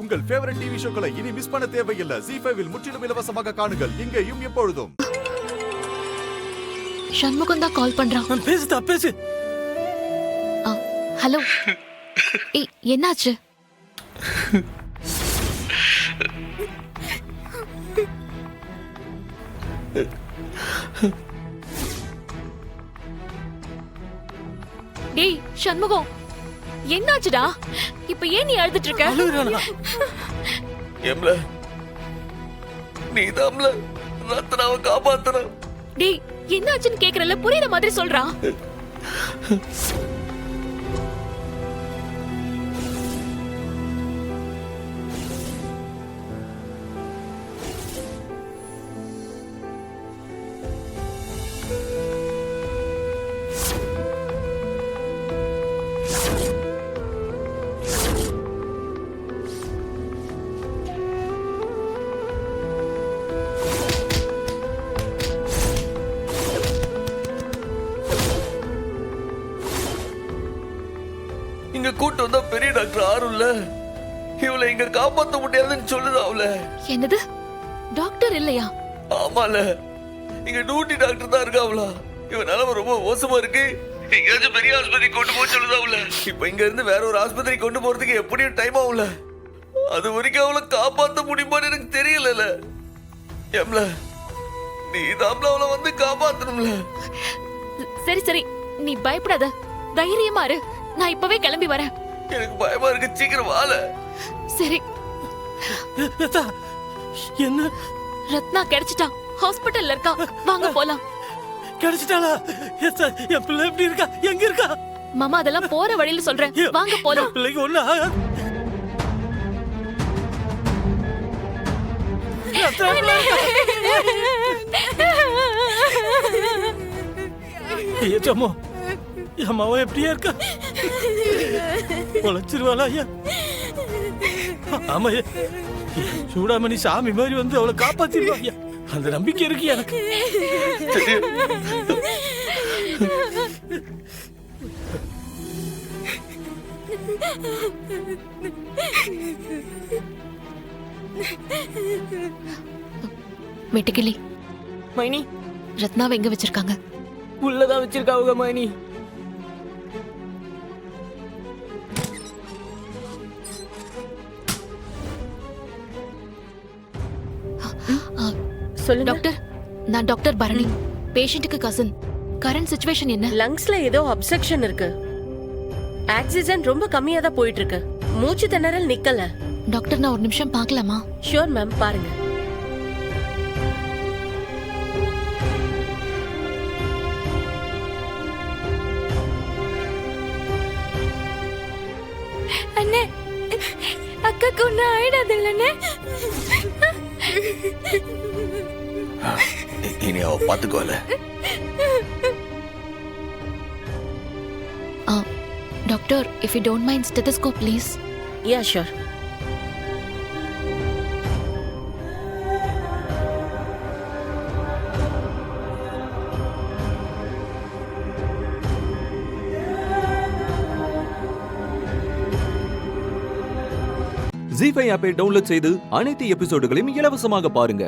உங்கள் favourite TV ஷோக்களை இனி miss பண்ண தேவையில்லை. ZEE5 இல் முற்றிலும் இலவசமாக காணுங்கள். இங்கேயும் எப்பொழுதும். சண்முகம் தான் கால் பண்றான். பேசுதா பேசு. ஹலோ. ஏய், என்னாச்சு? டேய் சண்முகம், என்னாச்சுடா? இப்ப ஏன் நீ அழுதுட்டு இருக்க? எம்ல நீதாம்ல ரத்னாவை காப்பாத்துற. டேய் என்னாச்சுன்னு கேக்குறல, புரியுற மாதிரி சொல்றா. இங்க கூட்டு வந்தா பெரிய டாக்டர் ஆறும்ல, இவளை இங்க காப்பாத்த முடியாதுன்னு சொல்லுது அவள. என்னது? டாக்டர் இல்லையா? ஆமால, இங்க டியூட்டி டாக்டர் தான் இருக்காவளா. இவன் நிலைமை ரொம்ப மோசமா இருக்கு, எங்கேயாச்சும் பெரிய ஆஸ்பத்திரி கொண்டு போக சொல்லுது அவள. இப்ப இங்க இருந்து வேற ஒரு ஆஸ்பத்திரி கொண்டு போறதுக்கு எப்படியும் டைம் ஆகும்ல. அது வரைக்கும் அவளை காப்பாத்த முடியுமான்னு எனக்கு தெரியல. எம்ல நீ தாம்ல அவளை வந்து காப்பாத்தணும்ல. சரி சரி, நீ பயப்படாத, தைரியமா இரு. நான் இப்பவே கிளம்பி வரேன். எனக்கு பயமா இருக்கு, சீக்கிரம் வாழ. சரி. என்ன? ரத்னா கிடைச்சிட்டா, ஹாஸ்பிடல்ல இருக்கா. வாங்க போலாம். கிடைச்சிட்டாளா? என் பிள்ளை எப்படி இருக்கா? எங்க இருக்கா? மாமா அதெல்லாம் போற வழியில சொல்றேன், வாங்க போலாம். பிள்ளைக்கு ஒண்ணு ஆகாது. ஐயோ, என் மாவன் எப்படியா இருக்கா? உழைச்சிருவாளா ஐயா? ஆமா, சூடாமணி சாமி மாதிரி வந்து அவளை காப்பாத்திருவா ஐயா. அந்த நம்பிக்கை இருக்கு எனக்கு. மெட்டுக்கிளி மைனி, ரத்னாவை எங்க வச்சிருக்காங்க? உள்ளதான் வச்சிருக்காவுங்க மைனி. சொல்லுங்க டாக்டர், நான் டாக்டர் பரணி. பேஷண்ட்டுக்கு கசின். கரண்ட் சிச்சுவேஷன் என்ன? லங்ஸ்ல ஏதோ அப்செக்ஷன் இருக்கு. ஆக்சிஜன் ரொம்ப கம்மியா தான் போயிட்டு இருக்கு. மூச்சு திணறல் நிக்கல. டாக்டர், நான் ஒரு நிமிஷம் பார்க்கலாமா? ஷூர் மேம், பாருங்க. அண்ணே, அக்காக்கு ஒன்னும் ஆயிடாது இல்லண்ணே? இனி அவ பாத்துக்கோல. Doctor, if you don't mind stethoscope please. Yeah, sure. ZEE5 ஆப்பை டவுன்லோட் செய்து அனைத்து எபிசோடுகளையும் இலவசமாக பாருங்க.